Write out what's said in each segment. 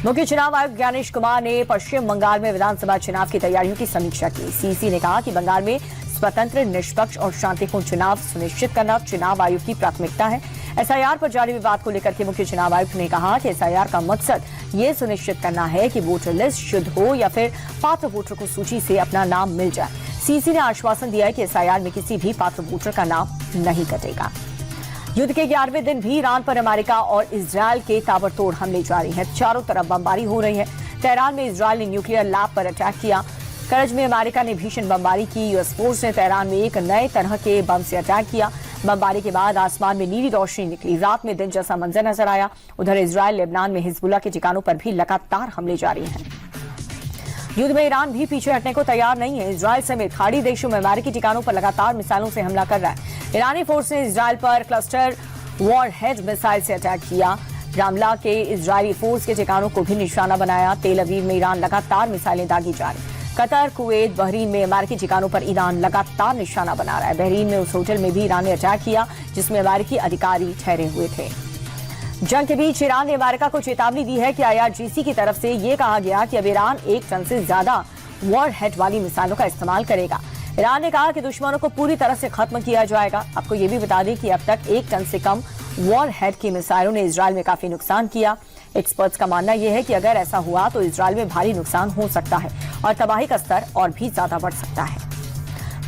मुख्य चुनाव आयुक्त ज्ञानेश कुमार ने पश्चिम बंगाल में विधानसभा चुनाव की तैयारियों की समीक्षा की। सीसी ने कहा कि बंगाल में स्वतंत्र, निष्पक्ष और शांतिपूर्ण चुनाव सुनिश्चित करना चुनाव आयोग की प्राथमिकता है। एसआईआर पर जारी विवाद को लेकर के मुख्य चुनाव आयुक्त ने कहा कि एसआईआर का मकसद ये सुनिश्चित करना है कि वोटर लिस्ट शुद्ध हो या फिर पात्र वोटर को सूची से अपना नाम मिल जाए। सीसी ने आश्वासन दिया है कि एसआईआर में किसी भी पात्र वोटर का नाम नहीं कटेगा। युद्ध के 11वें दिन भी ईरान पर अमेरिका और इजरायल के ताबड़तोड़ हमले जारी हैं। चारों तरफ बमबारी हो रही है। तेहरान में इजरायल ने न्यूक्लियर लैब पर अटैक किया। करज में अमेरिका ने भीषण बमबारी की। यूएस फोर्स ने तेहरान में एक नए तरह के बम से अटैक किया। बमबारी के बाद आसमान में नीली रोशनी निकली। रात में दिन जैसा मंजर नजर आया। उधर इजरायल लेबनान में हिजबुल्लाह के ठिकानों पर भी लगातार हमले जारी हैं। युद्ध में ईरान भी पीछे हटने को तैयार नहीं है। इजरायल समेत खाड़ी देशों में अमेरिकी ठिकानों पर लगातार मिसाइलों से हमला कर रहा है। ईरानी फोर्स ने इजरायल पर क्लस्टर वॉरहेड मिसाइल से अटैक किया। रामला के इजरायली फोर्स के ठिकानों को भी निशाना बनाया। तेल अवीव में ईरान लगातार मिसाइलें दागी जा रही। कतर, कुवैत, बहरीन में अमेरिकी ठिकानों पर ईरान लगातार निशाना बना रहा है। बहरीन में उस होटल में भी ईरान ने अटैक किया जिसमें अमेरिकी अधिकारी ठहरे हुए थे। जंग के बीच ईरान ने अमेरिका को चेतावनी दी है कि आईआरजीसी की तरफ से यह कहा गया कि अब ईरान 1 टन से ज्यादा वॉरहेड वाली मिसाइलों का इस्तेमाल करेगा। ईरान ने कहा कि दुश्मनों को पूरी तरह से खत्म किया जाएगा। आपको ये भी बता दें कि अब तक 1 टन से कम वॉरहेड की मिसाइलों ने इजरायल में काफी नुकसान किया। एक्सपर्ट्स का मानना यह है कि अगर ऐसा हुआ तो इजरायल में भारी नुकसान हो सकता है और तबाही का स्तर और भी ज्यादा बढ़ सकता है।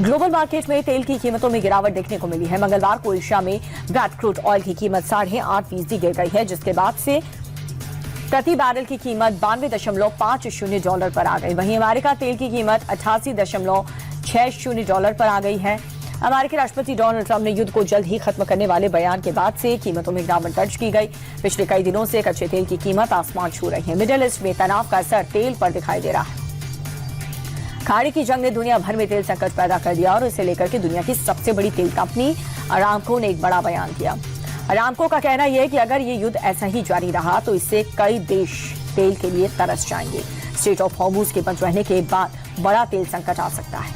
ग्लोबल मार्केट में तेल की कीमतों में गिरावट देखने को मिली है। मंगलवार को एशिया में ब्रेंट क्रूड ऑयल की कीमत 8.5% गिर गई है, जिसके बाद से प्रति बैरल की कीमत $92.50 पर आ गई। वहीं अमेरिका तेल की कीमत $88.60 पर आ गई है। अमेरिकी राष्ट्रपति डोनाल्ड ट्रंप ने युद्ध को जल्द ही खत्म करने वाले बयान के बाद से कीमतों में गिरावट दर्ज की गई। पिछले कई दिनों से कच्चे तेल की कीमत आसमान छू रही है। मिडिल ईस्ट में तनाव का असर तेल पर दिखाई दे रहा है। खाड़ी की जंग ने दुनिया भर में तेल संकट पैदा कर दिया और इसे लेकर के दुनिया की सबसे बड़ी तेल कंपनी अरामको ने एक बड़ा बयान दिया। अरामको का कहना यह है कि अगर ये युद्ध ऐसा ही जारी रहा तो इससे कई देश तेल के लिए तरस जाएंगे। स्ट्रेट ऑफ हॉर्मुज के बंद रहने के बाद बड़ा तेल संकट आ सकता है।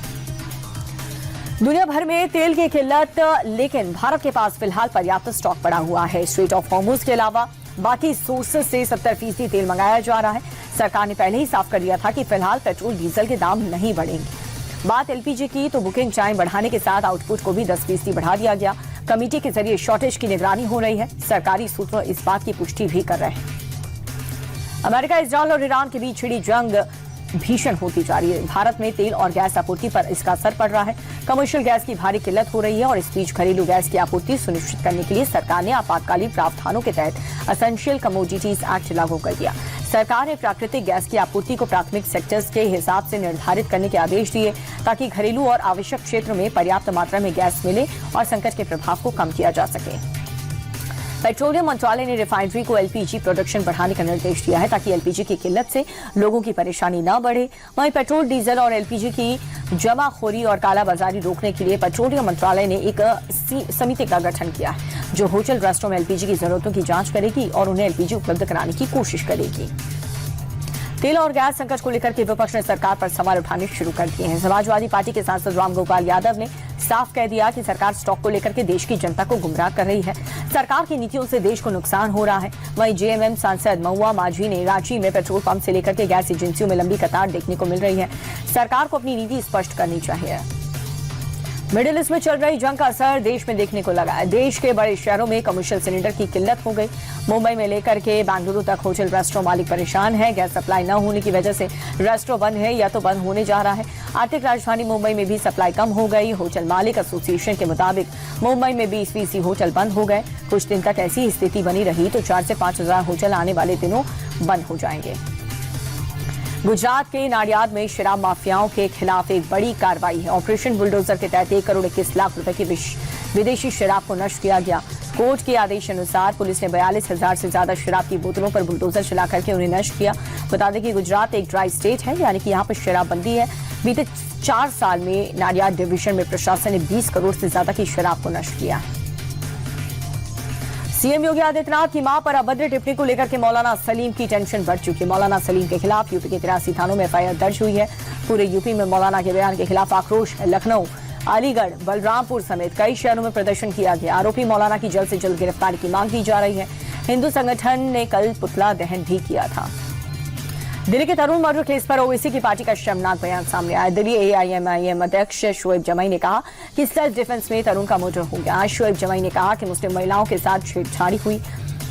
दुनिया भर में तेल की किल्लत, लेकिन भारत के पास फिलहाल पर्याप्त स्टॉक पड़ा हुआ है। स्ट्रेट ऑफ हॉर्मुज के अलावा बाकी सोर्सेज से 70% तेल मंगाया जा रहा है। सरकार ने पहले ही साफ कर दिया था कि फिलहाल पेट्रोल डीजल के दाम नहीं बढ़ेंगे। बात एलपीजी की तो बुकिंग टाइम बढ़ाने के साथ आउटपुट को भी 10% बढ़ा दिया गया। कमेटी के जरिए शॉर्टेज की निगरानी हो रही है। सरकारी सूत्रों इस बात की पुष्टि भी कर रहे हैं। अमेरिका, इजरायल और ईरान के बीच छिड़ी जंग भीषण होती जा रही है। भारत में तेल और गैस आपूर्ति पर इसका असर पड़ रहा है। कमर्शियल गैस की भारी किल्लत हो रही है और इस बीच घरेलू गैस की आपूर्ति सुनिश्चित करने के लिए सरकार ने आपातकालीन प्रावधानों के तहत एसेंशियल कमोडिटीज एक्ट लागू कर दिया। सरकार ने प्राकृतिक गैस की आपूर्ति को प्राथमिक सेक्टर्स के हिसाब से निर्धारित करने के आदेश दिए ताकि घरेलू और आवश्यक क्षेत्रों में पर्याप्त मात्रा में गैस मिले और संकट के प्रभाव को कम किया जा सके। पेट्रोलियम मंत्रालय ने रिफाइनरी को एलपीजी प्रोडक्शन बढ़ाने का निर्देश दिया है ताकि एलपीजी की किल्लत से लोगों की परेशानी न बढ़े। वहीं पेट्रोल, डीजल और एलपीजी की जमाखोरी और कालाबाजारी रोकने के लिए पेट्रोलियम मंत्रालय ने एक समिति का गठन किया है जो होटल, रेस्टोरेंट में एलपीजी की जरूरतों की जांच करेगी और उन्हें एलपीजी उपलब्ध कराने की कोशिश करेगी। तेल और गैस संकट को लेकर के विपक्ष ने सरकार पर सवाल उठाने शुरू कर दिए हैं। समाजवादी पार्टी के सांसद रामगोपाल यादव ने साफ कह दिया कि सरकार स्टॉक को लेकर के देश की जनता को गुमराह कर रही है। सरकार की नीतियों से देश को नुकसान हो रहा है। वहीं जेएमएम सांसद महुआ माझी ने रांची में पेट्रोल पंप से लेकर के गैस एजेंसियों में लंबी कतार देखने को मिल रही है। सरकार को अपनी नीति स्पष्ट करनी चाहिए। मिडिल ईस्ट में चल रही जंग का असर देश में देखने को लगा है। देश के बड़े शहरों में कमर्शियल सिलेंडर की किल्लत हो गई। मुंबई में लेकर के बेंगलुरु तक होटल, रेस्टोरेंट मालिक परेशान है। गैस सप्लाई न होने की वजह से रेस्टोरेंट बंद है या तो बंद होने जा रहा है। आर्थिक राजधानी मुंबई में भी सप्लाई कम हो गई। होटल मालिक एसोसिएशन के मुताबिक मुंबई में 20 होटल बंद हो गए। कुछ दिन तक ऐसी स्थिति बनी रही तो 4 से 5 हजार होटल आने वाले दिनों बंद हो जाएंगे। गुजरात के नाडियाद में शराब माफियाओं के खिलाफ एक बड़ी कार्रवाई है। ऑपरेशन बुलडोजर के तहत 1 करोड़ 21 लाख रुपए की विदेशी शराब को नष्ट किया गया। कोर्ट के आदेश अनुसार पुलिस ने 42,000 से ज्यादा शराब की बोतलों पर बुलडोजर चला करके उन्हें नष्ट किया। बता दें कि गुजरात एक ड्राई स्टेट है, यानी कि यहाँ पर शराबबंदी है। बीते 4 साल में नाडियाद डिवीजन में प्रशासन ने 20 करोड़ से ज्यादा की शराब को नष्ट किया है। सीएम योगी आदित्यनाथ की मां पर अभद्र टिप्पणी को लेकर के मौलाना सलीम की टेंशन बढ़ चुकी है। मौलाना सलीम के खिलाफ यूपी के 83 थानों में एफआईआर दर्ज हुई है। पूरे यूपी में मौलाना के बयान के खिलाफ आक्रोश है। लखनऊ, अलीगढ़, बलरामपुर समेत कई शहरों में प्रदर्शन किया गया। आरोपी मौलाना की जल्द से जल्द गिरफ्तारी की मांग की जा रही है। हिंदू संगठन ने कल पुतला दहन भी किया था। दिल्ली के तरुण मर्डर केस पर ओवैसी की पार्टी का शर्मनाक बयान सामने आया। दिल्ली एआईएमआईएम अध्यक्ष शोएब जमाई ने कहा कि सेल्फ डिफेंस में तरुण का मर्डर हो गया। शोएब जमाई ने कहा कि मुस्लिम महिलाओं के साथ छेड़छाड़ी हुई।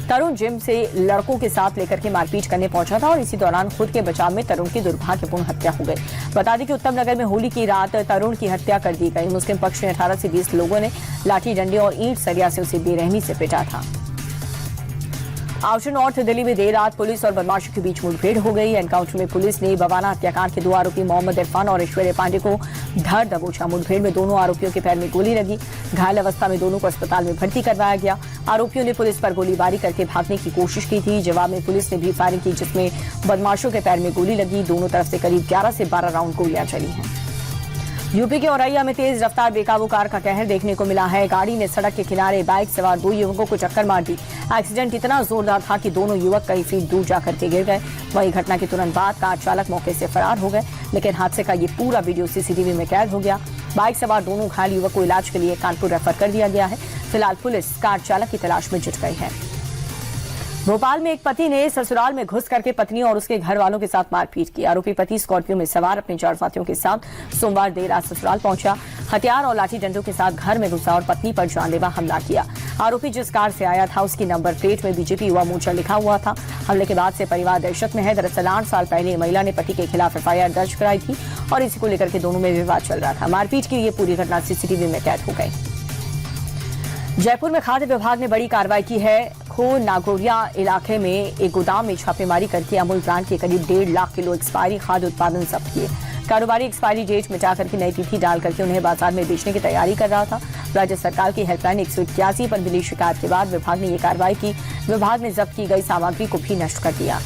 तरुण जिम से लड़कों के साथ लेकर के मारपीट करने पहुंचा था और इसी दौरान खुद के बचाव में तरुण की दुर्भाग्यपूर्ण हत्या हो गई। बता दें कि उत्तम नगर में होली की रात तरुण की हत्या कर दी गई। मुस्लिम पक्ष में 18 से 20 लोगों ने लाठी डंडे और ईंट सरिया से उसे बेरहमी से पीटा था। आउटर नॉर्थ दिल्ली में देर रात पुलिस और बदमाशों के बीच मुठभेड़ हो गई। एनकाउंटर में पुलिस ने बवाना हत्याकांड के 2 आरोपी मोहम्मद इरफान और ऐश्वर्या पांडे को धर दबोचा। मुठभेड़ में दोनों आरोपियों के पैर में गोली लगी। घायल अवस्था में दोनों को अस्पताल में भर्ती करवाया गया। आरोपियों ने पुलिस पर गोलीबारी करके भागने की कोशिश की थी। जवाब में पुलिस ने भी फायरिंग की, जिसमें बदमाशों के पैर में गोली लगी। दोनों तरफ से करीब 11 से 12 राउंड गोलियां चली हैं। यूपी के औरैया में तेज रफ्तार बेकाबू कार का कहर देखने को मिला है। गाड़ी ने सड़क के किनारे बाइक सवार 2 युवकों को टक्कर मार दी। एक्सीडेंट इतना जोरदार था कि दोनों युवक कई फीट दूर जाकर के गिर गए। वहीं घटना के तुरंत बाद कार चालक मौके से फरार हो गए, लेकिन हादसे का ये पूरा वीडियो सीसीटीवी में कैद हो गया। बाइक सवार दोनों घायल युवक को इलाज के लिए कानपुर रेफर कर दिया गया है। फिलहाल पुलिस कार चालक की तलाश में जुट गई है। भोपाल में एक पति ने ससुराल में घुस करके पत्नी और उसके घर वालों के साथ मारपीट की। आरोपी पति स्कॉर्पियो में सवार अपने 4 साथियों के साथ सोमवार देर रात ससुराल पहुंचा। हथियार और लाठी डंडों के साथ घर में घुसा और पत्नी पर जानलेवा हमला किया। आरोपी जिस कार से आया था उसकी नंबर प्लेट में बीजेपी युवा मोर्चा लिखा हुआ था। हमले के बाद से परिवार दहशत में है। दरअसल 8 साल पहले महिला ने पति के खिलाफ एफआईआर दर्ज कराई थी और इसी को लेकर के दोनों में विवाद चल रहा था। मारपीट की ये पूरी घटना सीसीटीवी में कैद हो गई। जयपुर में खाद्य विभाग ने बड़ी कार्रवाई की है। खो नागौरिया इलाके में एक गोदाम में छापेमारी करके अमूल ब्रांड के करीब 1.5 लाख किलो एक्सपायरी खाद्य उत्पादन जब्त किए। कारोबारी एक्सपायरी डेट मिटा करके नई तिथि डाल करके उन्हें बाजार में बेचने की तैयारी कर रहा था। राज्य सरकार की हेल्पलाइन 181 पर मिली शिकायत के बाद विभाग ने ये कार्रवाई की। विभाग ने जब्त की गई सामग्री को भी नष्ट कर दिया।